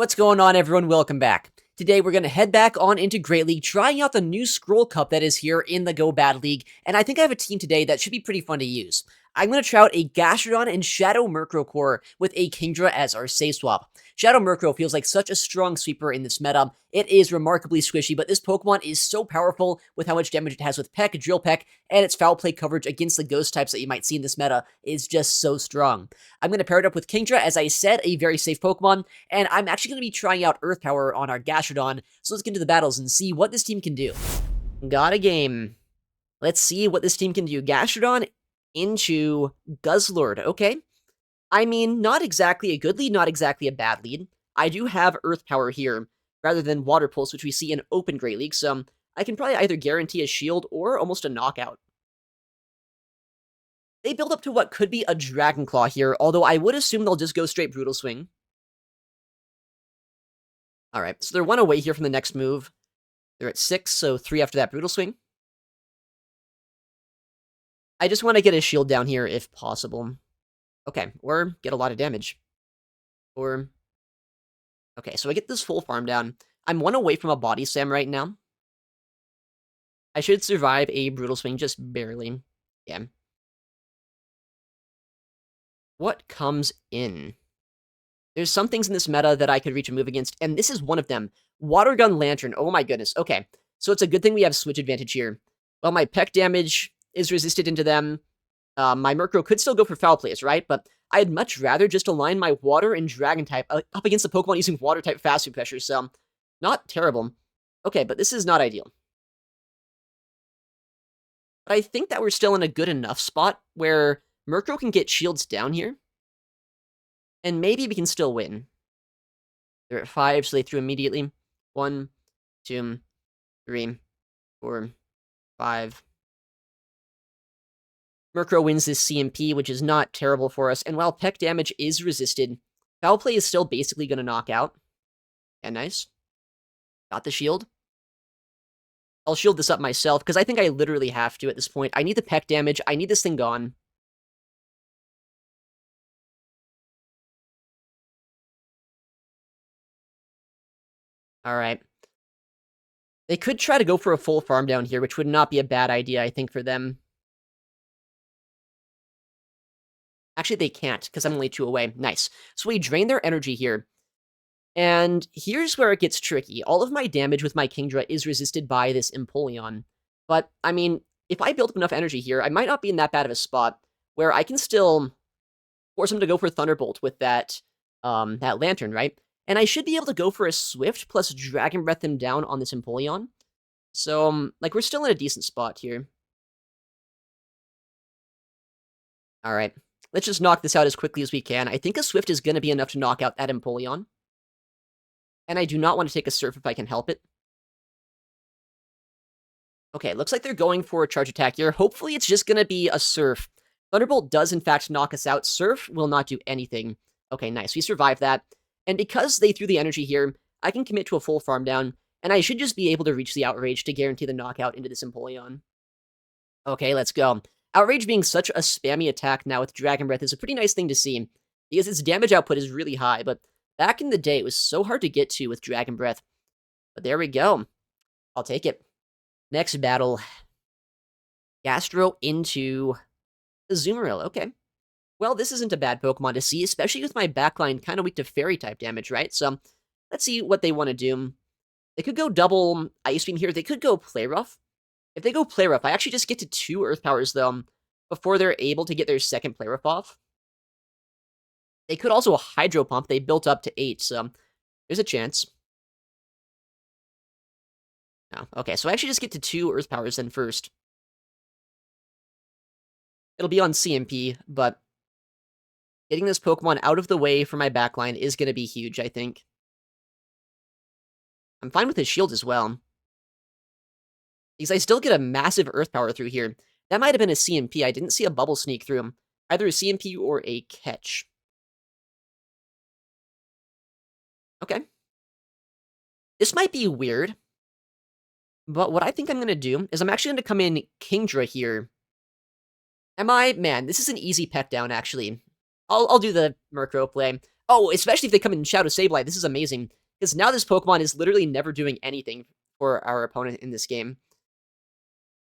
What's going on, everyone? Welcome back. Today, we're going to head back on into Great League, trying out the new Scroll Cup that is here in the Go Bad League, and I think I have a team today that should be pretty fun to use. I'm going to try out a Gastrodon and Shadow Murkrow core with a Kingdra as our safe swap. Shadow Murkrow feels like such a strong sweeper in this meta. It is remarkably squishy, but this Pokemon is so powerful with how much damage it has with Peck, Drill Peck, and its foul play coverage against the ghost types that you might see in this meta is just so strong. I'm going to pair it up with Kingdra, as I said, a very safe Pokemon, and I'm actually going to be trying out Earth Power on our Gastrodon, so let's get into the battles and see what this team can do. Got a game. Let's see what this team can do. Gastrodon into Guzzlord. Okay. I mean, not exactly a good lead, not exactly a bad lead. I do have Earth Power here, rather than Water Pulse, which we see in Open Great League, so I can probably either guarantee a shield or almost a knockout. They build up to what could be a Dragon Claw here, although I would assume they'll just go straight Brutal Swing. Alright, so they're 1 away here from the next move. They're at 6, so 3 after that Brutal Swing. I just want to get a shield down here if possible. Okay, or get a lot of damage. Or... okay, so I get this full farm down. I'm 1 away from a Body Slam right now. I should survive a Brutal Swing, just barely. Yeah. What comes in? There's some things in this meta that I could reach a move against, and this is one of them. Water Gun Lantern. Oh my goodness. Okay, so it's a good thing we have switch advantage here. Well, my Peck damage is resisted into them. My Murkrow could still go for foul plays, right? But I'd much rather just align my Water and Dragon type up against the Pokemon using Water type Fast Food Pressure, so not terrible. Okay, but this is not ideal. But I think that we're still in a good enough spot where Murkrow can get shields down here. And maybe we can still win. They're at 5, so they threw immediately. 1, 2, 3, 4, 5. Murkrow wins this CMP, which is not terrible for us. And while Peck damage is resisted, Foul Play is still basically going to knock out. Yeah, nice. Got the shield. I'll shield this up myself, because I think I literally have to at this point. I need the Peck damage. I need this thing gone. Alright. They could try to go for a full farm down here, which would not be a bad idea, I think, for them. Actually, they can't, because I'm only 2 away. Nice. So we drain their energy here. And here's where it gets tricky. All of my damage with my Kingdra is resisted by this Empoleon. But, I mean, if I build up enough energy here, I might not be in that bad of a spot where I can still force him to go for Thunderbolt with that Lantern, right? And I should be able to go for a Swift plus Dragon Breath him down on this Empoleon. So, like, we're still in a decent spot here. Alright. Let's just knock this out as quickly as we can. I think a Swift is going to be enough to knock out that Empoleon. And I do not want to take a Surf if I can help it. Okay, looks like they're going for a Charge Attack here. Hopefully it's just going to be a Surf. Thunderbolt does, in fact, knock us out. Surf will not do anything. Okay, nice. We survived that. And because they threw the energy here, I can commit to a full farm down, and I should just be able to reach the Outrage to guarantee the knockout into this Empoleon. Okay, let's go. Outrage being such a spammy attack now with Dragon Breath is a pretty nice thing to see, because its damage output is really high, but back in the day, it was so hard to get to with Dragon Breath. But there we go. I'll take it. Next battle. Gastro into Azumarill. Okay. Well, this isn't a bad Pokemon to see, especially with my backline kind of weak to Fairy-type damage, right? So, let's see what they want to do. They could go double Ice Beam here. They could go Play Rough. If they go Play Rough, I actually just get to 2 Earth Powers, though, before they're able to get their second Play Rough off. They could also Hydro Pump. They built up to 8, so there's a chance. Oh, okay, so I actually just get to 2 Earth Powers then first. It'll be on CMP, but getting this Pokemon out of the way for my backline is going to be huge, I think. I'm fine with his shield as well, because I still get a massive Earth Power through here. That might have been a CMP. I didn't see a Bubble Sneak through him. Either a CMP or a Catch. Okay. This might be weird, but what I think I'm going to do is I'm actually going to come in Kingdra here. Man, this is an easy Peck down, actually. I'll do the Murkrow play. Oh, especially if they come in Shadow Sableye, this is amazing. Because now this Pokemon is literally never doing anything for our opponent in this game.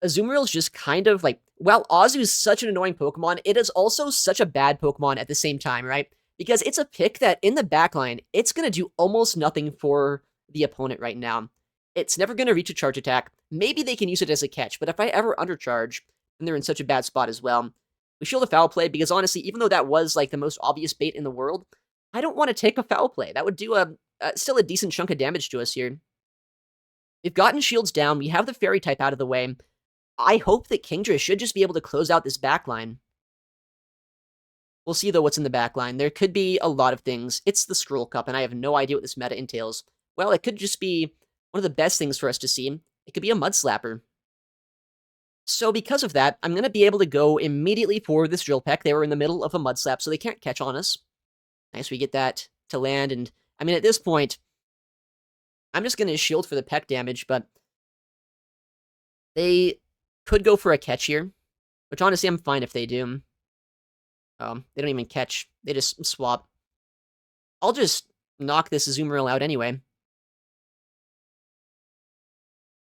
Azumarill is just kind of like, while Azu is such an annoying Pokemon, it is also such a bad Pokemon at the same time, right? Because it's a pick that in the backline, it's going to do almost nothing for the opponent right now. It's never going to reach a charge attack. Maybe they can use it as a catch, but if I ever undercharge, then they're in such a bad spot as well. We shield a foul play because honestly, even though that was like the most obvious bait in the world, I don't want to take a foul play. That would do still a decent chunk of damage to us here. We've gotten shields down. We have the fairy type out of the way. I hope that Kingdra should just be able to close out this backline. We'll see, though, what's in the backline. There could be a lot of things. It's the Scroll Cup, and I have no idea what this meta entails. Well, it could just be one of the best things for us to see. It could be a Mud Slapper. So because of that, I'm going to be able to go immediately for this Drill Peck. They were in the middle of a Mud Slap, so they can't catch on us. Nice, we get that to land, and I mean, at this point, I'm just going to shield for the Peck damage, but they could go for a catch here, which honestly, I'm fine if they do. They don't even catch. They just swap. I'll just knock this Azumarill out anyway.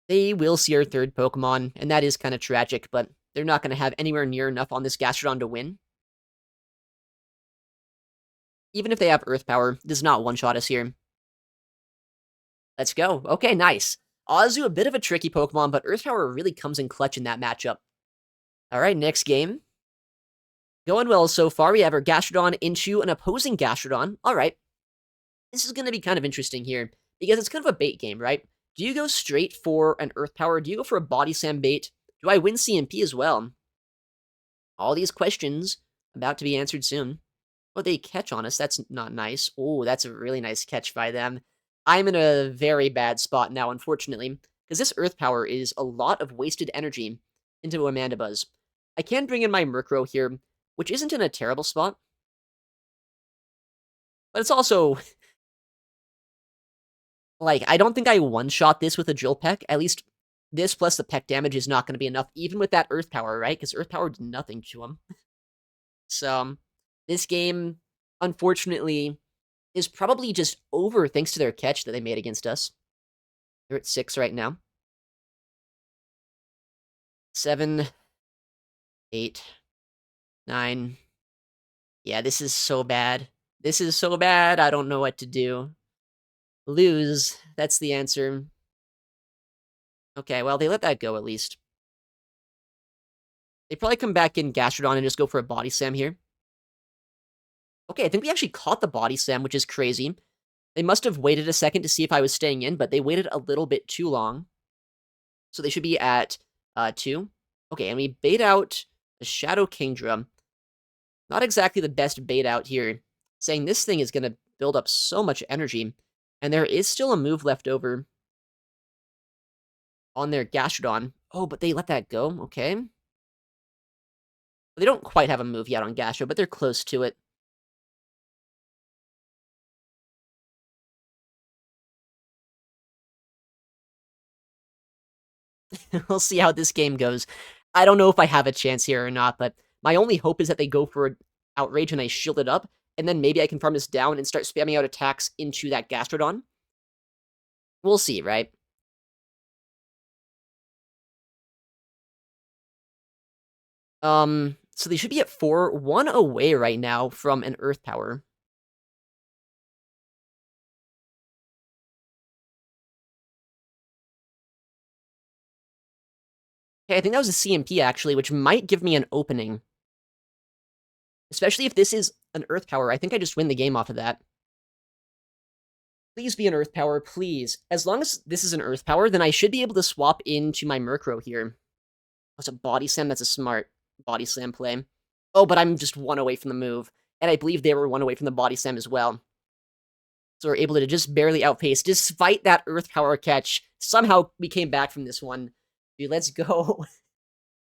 They will see our third Pokemon, and that is kind of tragic, but they're not going to have anywhere near enough on this Gastrodon to win. Even if they have Earth Power, it does not one-shot us here. Let's go. Okay, nice. Azu, a bit of a tricky Pokemon, but Earth Power really comes in clutch in that matchup. Alright, next game. Going well so far. We have our Gastrodon into an opposing Gastrodon. Alright. This is going to be kind of interesting here, because it's kind of a bait game, right? Do you go straight for an Earth Power? Do you go for a Body Slam bait? Do I win CMP as well? All these questions about to be answered soon. Oh, they catch on us. That's not nice. Oh, that's a really nice catch by them. I'm in a very bad spot now, unfortunately, because this Earth Power is a lot of wasted energy into a Mandibuzz. I can bring in my Murkrow here, which isn't in a terrible spot. But it's also like, I don't think I one-shot this with a Drill Peck. At least this plus the Peck damage is not going to be enough, even with that Earth Power, right? Because Earth Power did nothing to him. So, this game, unfortunately, is probably just over thanks to their catch that they made against us. They're at 6 right now. 7, 8, 9. Yeah, this is so bad. This is so bad, I don't know what to do. Lose, that's the answer. Okay, well, they let that go at least. They probably come back in Gastrodon and just go for a Body Slam here. Okay, I think we actually caught the Body Slam, which is crazy. They must have waited a second to see if I was staying in, but they waited a little bit too long. So they should be at 2. Okay, and we bait out the Shadow Kingdra. Not exactly the best bait out here. Saying this thing is going to build up so much energy. And there is still a move left over on their Gastrodon. Oh, but they let that go. Okay. They don't quite have a move yet on Gastro, but they're close to it. We'll see how this game goes. I don't know if I have a chance here or not, but my only hope is that they go for an Outrage and I shield it up, and then maybe I can farm this down and start spamming out attacks into that Gastrodon. We'll see, right? So they should be at 4, 1 away right now from an Earth Power. Okay, I think that was a CMP, actually, which might give me an opening. Especially if this is an Earth Power. I think I just win the game off of that. Please be an Earth Power, please. As long as this is an Earth Power, then I should be able to swap into my Murkrow here. That's a Body Slam. That's a smart Body Slam play. Oh, but I'm just 1 away from the move. And I believe they were 1 away from the Body Slam as well. So we're able to just barely outpace. Despite that Earth Power catch, somehow we came back from this one. Dude, let's go.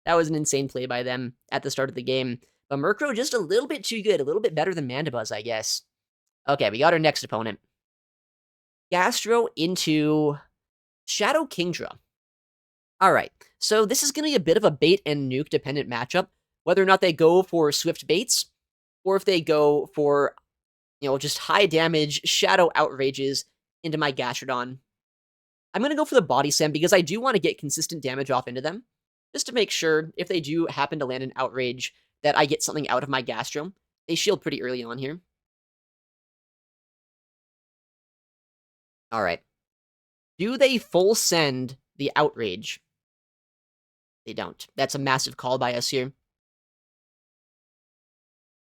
That was an insane play by them at the start of the game. But Murkrow just a little bit too good. A little bit better than Mandibuzz, I guess. Okay, we got our next opponent. Gastro into Shadow Kingdra. Alright, so this is going to be a bit of a bait and nuke dependent matchup. Whether or not they go for Swift baits, or if they go for just high damage, Shadow Outrages into my Gastrodon. I'm going to go for the Body Slam because I do want to get consistent damage off into them, just to make sure if they do happen to land an Outrage that I get something out of my Gastro. They shield pretty early on here. Alright. Do they full send the Outrage? They don't. That's a massive call by us here.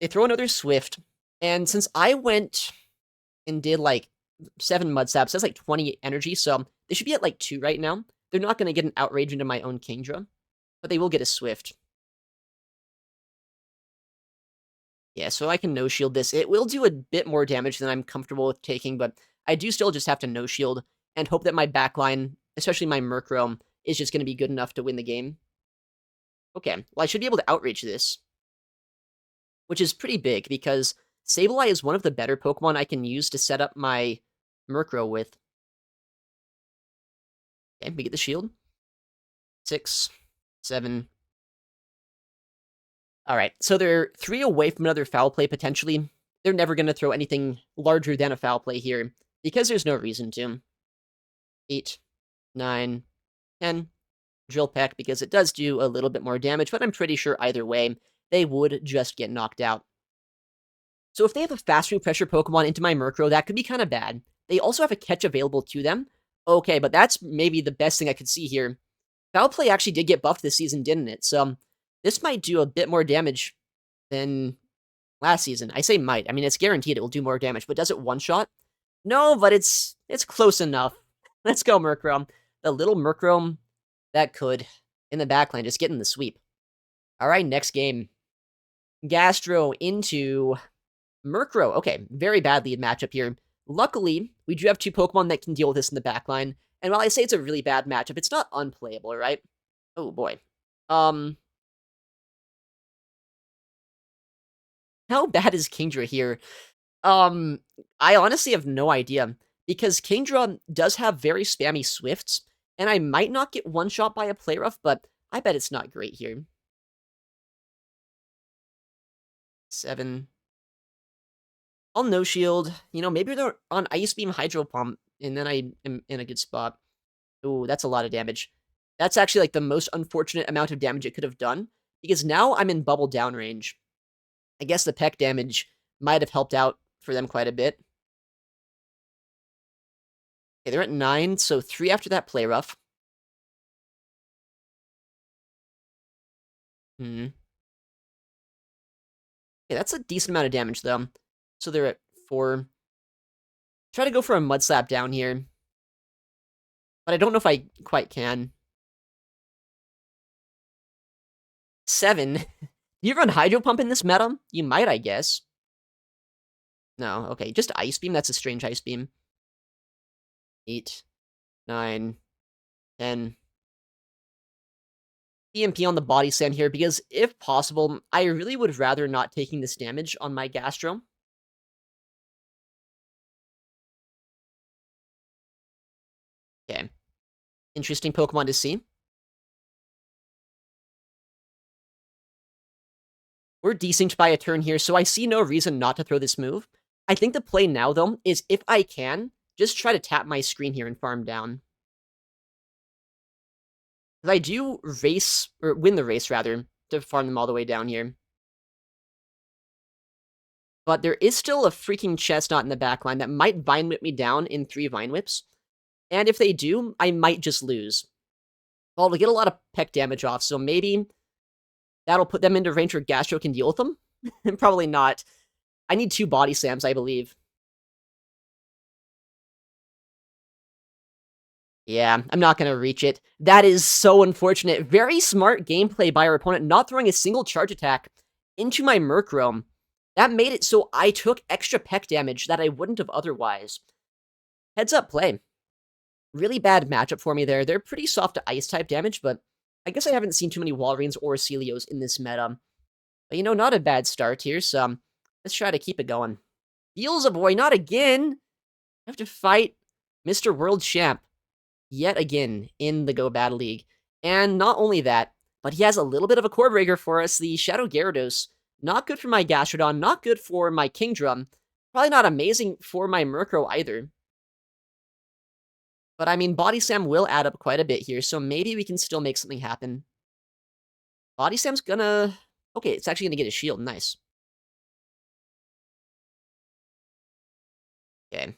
They throw another Swift, and since I went and did like 7 Mud Saps, that's like 20 energy, so they should be at like 2 right now. They're not going to get an Outrage into my own Kingdra, but they will get a Swift. Yeah, so I can no-shield this. It will do a bit more damage than I'm comfortable with taking, but I do still just have to no-shield and hope that my backline, especially my Murkrow, is just going to be good enough to win the game. Okay, well, I should be able to Outrage this, which is pretty big because Sableye is one of the better Pokemon I can use to set up my Murkrow with. Okay, we get the shield. 6, 7. Alright, so they're 3 away from another foul play, potentially. They're never going to throw anything larger than a foul play here, because there's no reason to. 8, 9, 10. Drill Peck, because it does do a little bit more damage, but I'm pretty sure either way, they would just get knocked out. So if they have a fast-moving pressure Pokemon into my Murkrow, that could be kind of bad. They also have a catch available to them. Okay, but that's maybe the best thing I could see here. Foul Play actually did get buffed this season, didn't it? So this might do a bit more damage than last season. I say might. I mean, it's guaranteed it will do more damage, but does it one-shot? No, but it's close enough. Let's go, Murkrow. The little Murkrow that could, in the backline, just getting the sweep. Alright, next game. Gastro into Murkrow. Okay, very bad lead matchup here. Luckily, we do have 2 Pokemon that can deal with this in the backline. And while I say it's a really bad matchup, it's not unplayable, right? Oh, boy. How bad is Kingdra here? I honestly have no idea. Because Kingdra does have very spammy Swifts, and I might not get one-shot by a Play Rough, but I bet it's not great here. 7. I'll no-shield. Maybe they're on Ice Beam Hydro Pump, and then I am in a good spot. Ooh, that's a lot of damage. That's actually, like, the most unfortunate amount of damage it could have done, because now I'm in Bubble Down range. I guess the Peck damage might have helped out for them quite a bit. Okay, they're at 9, so 3 after that Play Rough. Okay, that's a decent amount of damage, though. So they're at 4. Try to go for a Mud Slap down here. But I don't know if I quite can. 7. You run Hydro Pump in this meta? You might, I guess. No, okay, just Ice Beam. That's a strange Ice Beam. 8, 9, 10. EMP on the Body Slam here, because if possible, I really would rather not taking this damage on my Gastro. Okay. Interesting Pokemon to see. We're desynced by a turn here, so I see no reason not to throw this move. I think the play now, though, is if I can, just try to tap my screen here and farm down. Because I do race, or win the race, rather, to farm them all the way down here. But there is still a freaking Chestnut in the backline that might Vine Whip me down in 3 Vine Whips. And if they do, I might just lose. Well, they'll get a lot of Peck damage off, so maybe that'll put them into range where Gastro can deal with them? Probably not. I need 2 Body Slams, I believe. Yeah, I'm not going to reach it. That is so unfortunate. Very smart gameplay by our opponent, not throwing a single charge attack into my Murkrow. That made it so I took extra Peck damage that I wouldn't have otherwise. Heads up play. Really bad matchup for me there. They're pretty soft to Ice-type damage, but I guess I haven't seen too many Walreins or Celios in this meta. But, not a bad start here, so let's try to keep it going. Beelzeboy, not again! I have to fight Mr. World Champ yet again in the Go Battle League. And not only that, but he has a little bit of a core breaker for us, the Shadow Gyarados. Not good for my Gastrodon, not good for my Kingdra. Probably not amazing for my Murkrow either. But I mean, Body Slam will add up quite a bit here, so maybe we can still make something happen. Body Slam's gonna... Okay, it's actually gonna get a shield. Nice. Okay.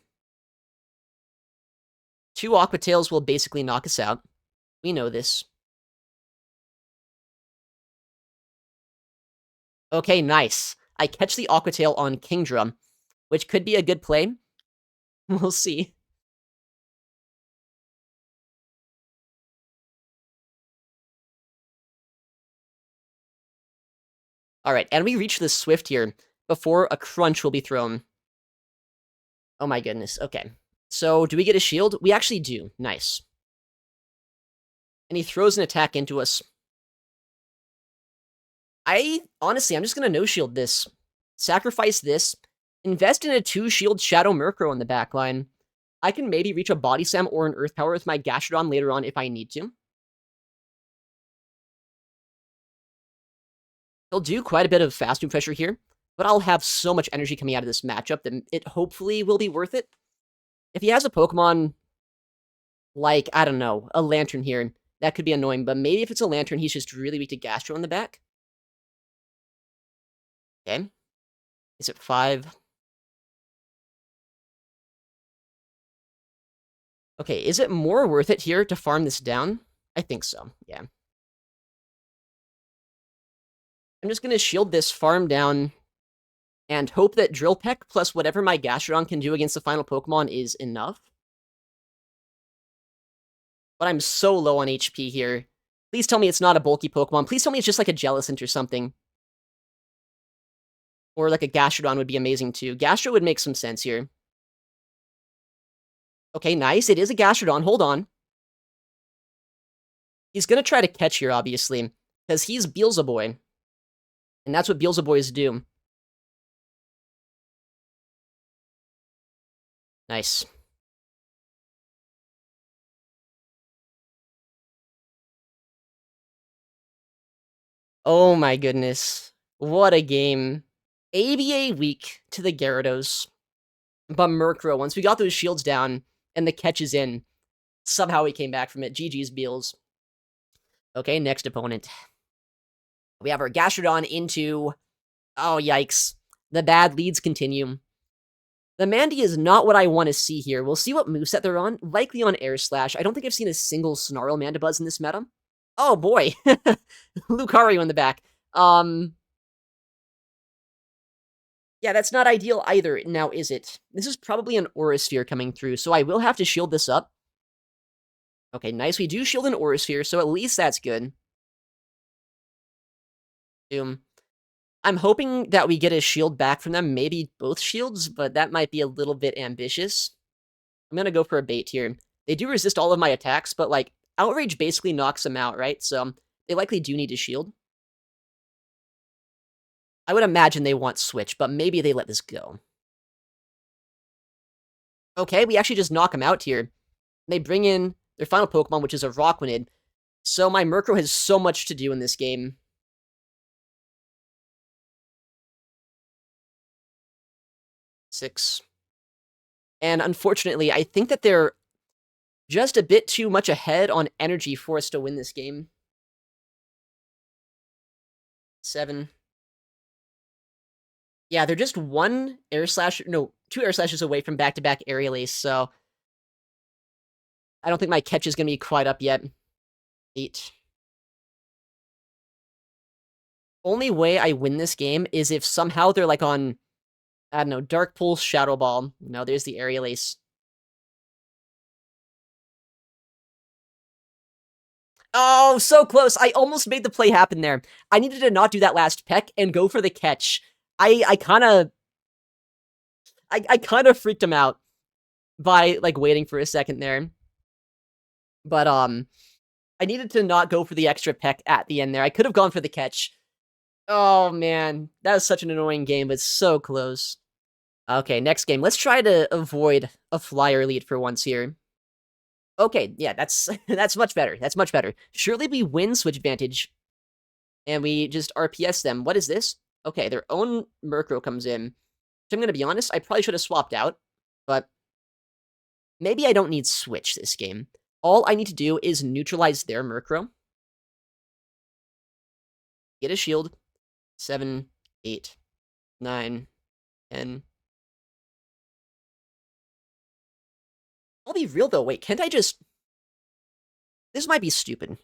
2 Aqua Tails will basically knock us out. We know this. Okay, nice. I catch the Aqua Tail on Kingdra, which could be a good play. We'll see. Alright, and we reach the Swift here before a Crunch will be thrown. Oh my goodness, okay. So, do we get a shield? We actually do. Nice. And he throws an attack into us. Honestly, I'm just gonna no-shield this. Sacrifice this. Invest in a 2-shield Shadow Murkrow in the backline. I can maybe reach a Body Slam or an Earth Power with my Gastrodon later on if I need to. He'll do quite a bit of fast move pressure here, but I'll have so much energy coming out of this matchup that it hopefully will be worth it. If he has a Pokemon like, I don't know, a Lantern here, that could be annoying, but maybe if it's a Lantern, he's just really weak to Gastro in the back. Okay. Is it 5? Okay, is it more worth it here to farm this down? I think so, yeah. I'm just going to shield this, farm down, and hope that Drill Peck plus whatever my Gastrodon can do against the final Pokemon is enough. But I'm so low on HP here. Please tell me it's not a bulky Pokemon. Please tell me it's just like a Jellicent or something. Or like a Gastrodon would be amazing too. Gastro would make some sense here. Okay, nice. It is a Gastrodon. Hold on. He's going to try to catch here, obviously, because he's Beelzeboy. And that's what Beelzeboys do. Nice. Oh my goodness. What a game. ABA weak to the Gyarados. But Murkrow, once we got those shields down and the catch is in, somehow we came back from it. GG's Beals. Okay, next opponent. We have our Gastrodon into... Oh, yikes. The bad leads continue. The Mandy is not what I want to see here. We'll see what moveset they're on. Likely on Air Slash. I don't think I've seen a single Snarl Mandibuzz in this meta. Oh, boy. Lucario in the back. Yeah, that's not ideal either, now is it? This is probably an Aura Sphere coming through, so I will have to shield this up. Okay, nice. We do shield an Aura Sphere, so at least that's good. I'm hoping that we get a shield back from them, maybe both shields, but that might be a little bit ambitious. I'm gonna go for a bait here. They do resist all of my attacks, but, like, Outrage basically knocks them out, right? So they likely do need a shield. I would imagine they want Switch, but maybe they let this go. Okay, we actually just knock them out here. They bring in their final Pokemon, which is a Rockwanid. So my Murkrow has so much to do in this game. Six. And unfortunately, I think that they're just a bit too much ahead on energy for us to win this game. 7. Yeah, they're just 1 Air Slash... No, 2 Air Slashes away from back-to-back Aerial Ace, so... I don't think my catch is going to be quite up yet. 8. Only way I win this game is if somehow they're, like, on... I don't know, Dark Pulse, Shadow Ball. No, there's the Aerial Ace. Oh, so close. I almost made the play happen there. I needed to not do that last peck and go for the catch. I kind of freaked him out by, like, waiting for a second there. But, I needed to not go for the extra peck at the end there. I could have gone for the catch. Oh, man. That was such an annoying game, but so close. Okay, next game. Let's try to avoid a flyer lead for once here. Okay, yeah, that's much better. That's much better. Surely we win Switch Advantage. And we just RPS them. What is this? Okay, their own Murkrow comes in. I'm going to be honest, I probably should have swapped out, but maybe I don't need Switch this game. All I need to do is neutralize their Murkrow. Get a shield. 7, 8, 9, 10. I'll be real though, wait, can't I just... This might be stupid,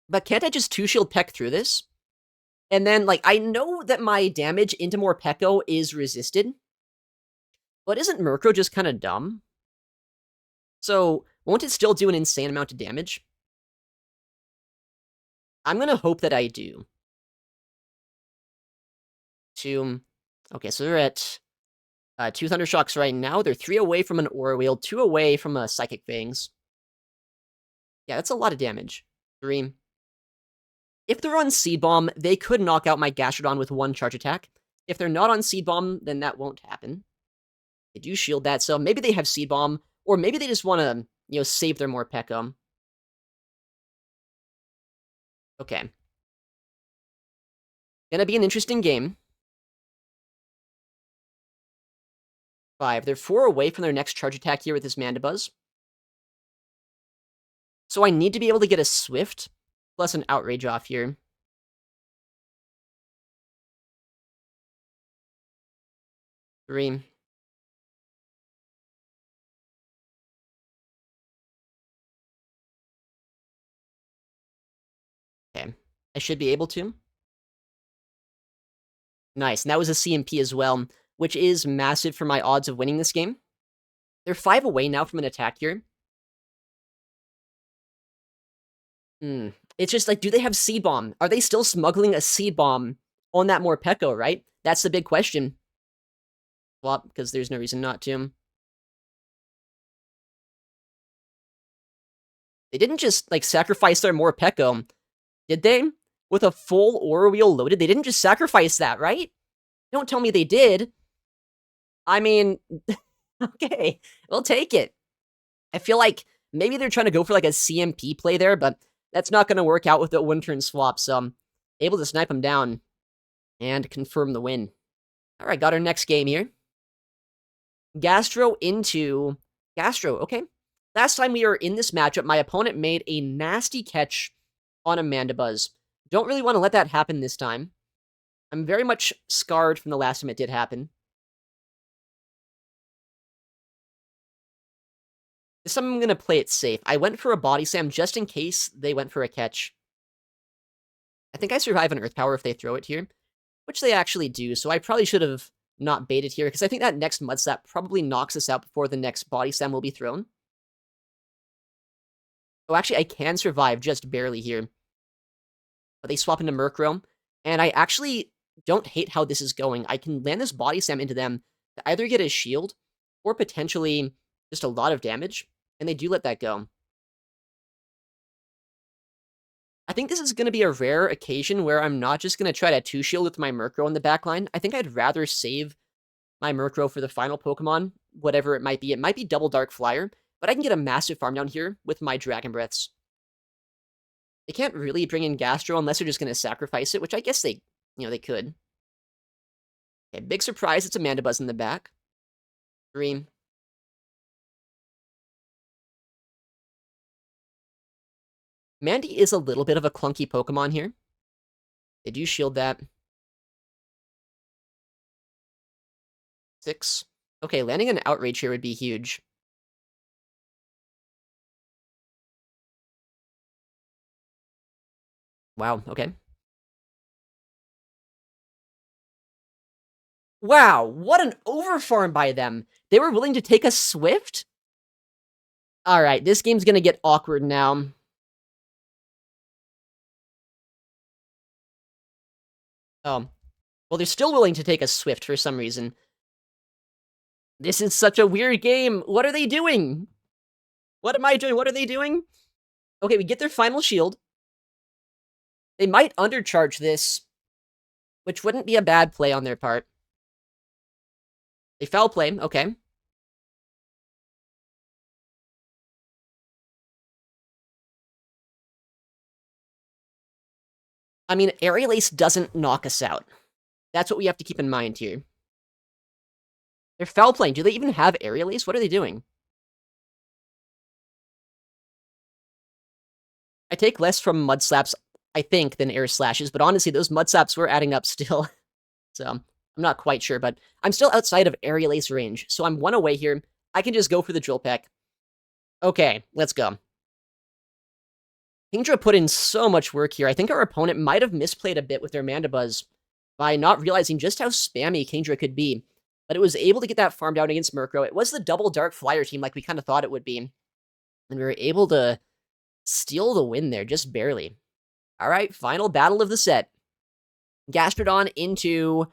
but can't I just 2-shield Peck through this? And then, like, I know that my damage into Morpeko is resisted, but isn't Murkrow just kind of dumb? So, won't it still do an insane amount of damage? I'm gonna hope that I do. Okay, so they're at 2 Thunder Shocks right now. They're 3 away from an Aura Wheel, 2 away from a Psychic Fangs. Yeah, that's a lot of damage. 3. If they're on Seed Bomb, they could knock out my Gastrodon with 1 charge attack. If they're not on Seed Bomb, then that won't happen. They do shield that, so maybe they have Seed Bomb, or maybe they just want to, save their Morpeko. Okay. Gonna be an interesting game. 5. They're 4 away from their next charge attack here with this Mandibuzz. So I need to be able to get a Swift, plus an Outrage off here. 3. Okay. I should be able to. Nice, and that was a CMP as well, which is massive for my odds of winning this game. They're 5 away now from an attack here. It's just like, do they have Seed Bomb? Are they still smuggling a Seed Bomb on that Morpeko, right? That's the big question. Swap, because there's no reason not to. They didn't just, like, sacrifice their Morpeko, did they? With a full Aura Wheel loaded? They didn't just sacrifice that, right? Don't tell me they did. I mean, okay, we'll take it. I feel like maybe they're trying to go for, like, a CMP play there, but that's not going to work out with the one-turn swap, so I'm able to snipe them down and confirm the win. All right, got our next game here. Gastro into Gastro, okay. Last time we were in this matchup, my opponent made a nasty catch on a Mandibuzz. Don't really want to let that happen this time. I'm very much scarred from the last time it did happen. This time I'm going to play it safe. I went for a Body Slam just in case they went for a catch. I think I survive an Earth Power if they throw it here, which they actually do, so I probably should have not baited here, because I think that next Mud Slap probably knocks us out before the next Body Slam will be thrown. Oh, actually, I can survive just barely here. But they swap into Murkrow, and I actually don't hate how this is going. I can land this Body Slam into them to either get a shield, or potentially just a lot of damage, and they do let that go. I think this is going to be a rare occasion where I'm not just going to try to 2-shield with my Murkrow in the backline. I think I'd rather save my Murkrow for the final Pokemon, whatever it might be. It might be Double Dark Flyer, but I can get a massive farm down here with my Dragon Breaths. They can't really bring in Gastro unless they're just going to sacrifice it, which I guess they could. Okay, big surprise, it's a Mandibuzz in the back. 3. Mandy is a little bit of a clunky Pokemon here. They do shield that. 6. Okay, landing an Outrage here would be huge. Wow, okay. Wow, what an overfarm by them. They were willing to take a Swift? Alright, this game's gonna get awkward now. Oh. Well, they're still willing to take a Swift for some reason. This is such a weird game. What are they doing? What am I doing? What are they doing? Okay, we get their final shield. They might undercharge this, which wouldn't be a bad play on their part. They foul play, okay. I mean, Aerial Ace doesn't knock us out. That's what we have to keep in mind here. They're foul playing. Do they even have Aerial Ace? What are they doing? I take less from Mud Slaps, I think, than Air Slashes, but honestly, those Mud Slaps were adding up still. So, I'm not quite sure, but I'm still outside of Aerial Ace range, so I'm one away here. I can just go for the Drill Peck. Okay, let's go. Kingdra put in so much work here. I think our opponent might have misplayed a bit with their Mandibuzz by not realizing just how spammy Kingdra could be. But it was able to get that farm down against Murkrow. It was the double Dark Flyer team like we kind of thought it would be. And we were able to steal the win there, just barely. All right, final battle of the set. Gastrodon into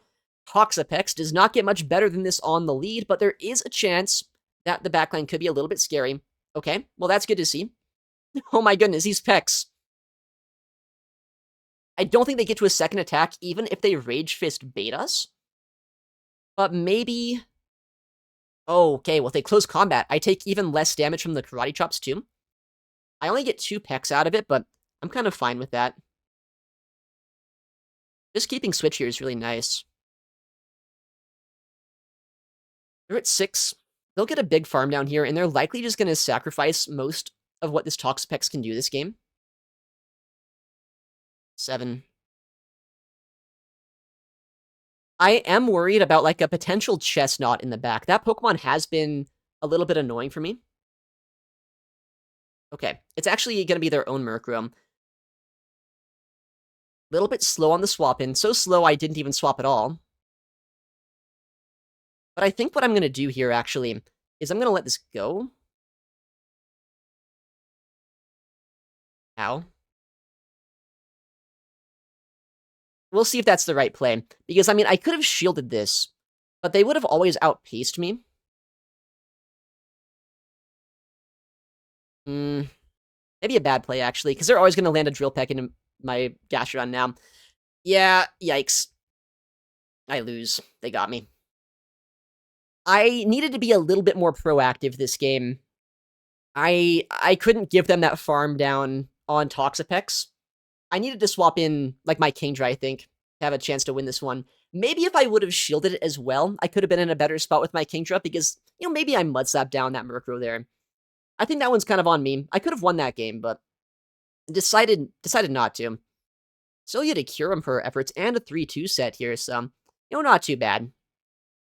Toxapex does not get much better than this on the lead, but there is a chance that the backline could be a little bit scary. Okay, well, that's good to see. Oh my goodness, these Pecs. I don't think they get to a second attack, even if they Rage Fist bait us. But maybe... Oh, okay, well, if they close combat, I take even less damage from the Karate Chops, too. I only get 2 Pecs out of it, but I'm kind of fine with that. Just keeping Switch here is really nice. They're at 6. They'll get a big farm down here, and they're likely just going to sacrifice most of what this Toxapex can do this game. 7. I am worried about, like, a potential Chestnut in the back. That Pokemon has been a little bit annoying for me. Okay, it's actually going to be their own Murkrow. Little bit slow on the swap-in. So slow I didn't even swap at all. But I think what I'm going to do here, actually, is I'm going to let this go. Ow. We'll see if that's the right play. Because, I mean, I could have shielded this, but they would have always outpaced me. Maybe a bad play, actually, because they're always going to land a Drill Peck into my Gastrodon now. Yeah, yikes. I lose. They got me. I needed to be a little bit more proactive this game. I couldn't give them that farm down on Toxapex. I needed to swap in, like, my Kingdra, I think, to have a chance to win this one. Maybe if I would have shielded it as well, I could have been in a better spot with my Kingdra, because, you know, maybe I Mudslap down that Murkrow there. I think that one's kind of on me. I could have won that game, but decided not to. Still get a Kyurem for her efforts, and a 3-2 set here, so, you know, not too bad.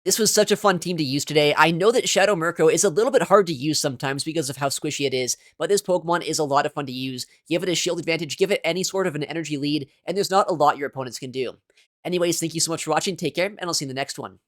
This was such a fun team to use today. I know that Shadow Murkrow is a little bit hard to use sometimes because of how squishy it is, but this Pokemon is a lot of fun to use. Give it a shield advantage, give it any sort of an energy lead, and there's not a lot your opponents can do. Anyways, thank you so much for watching, take care, and I'll see you in the next one.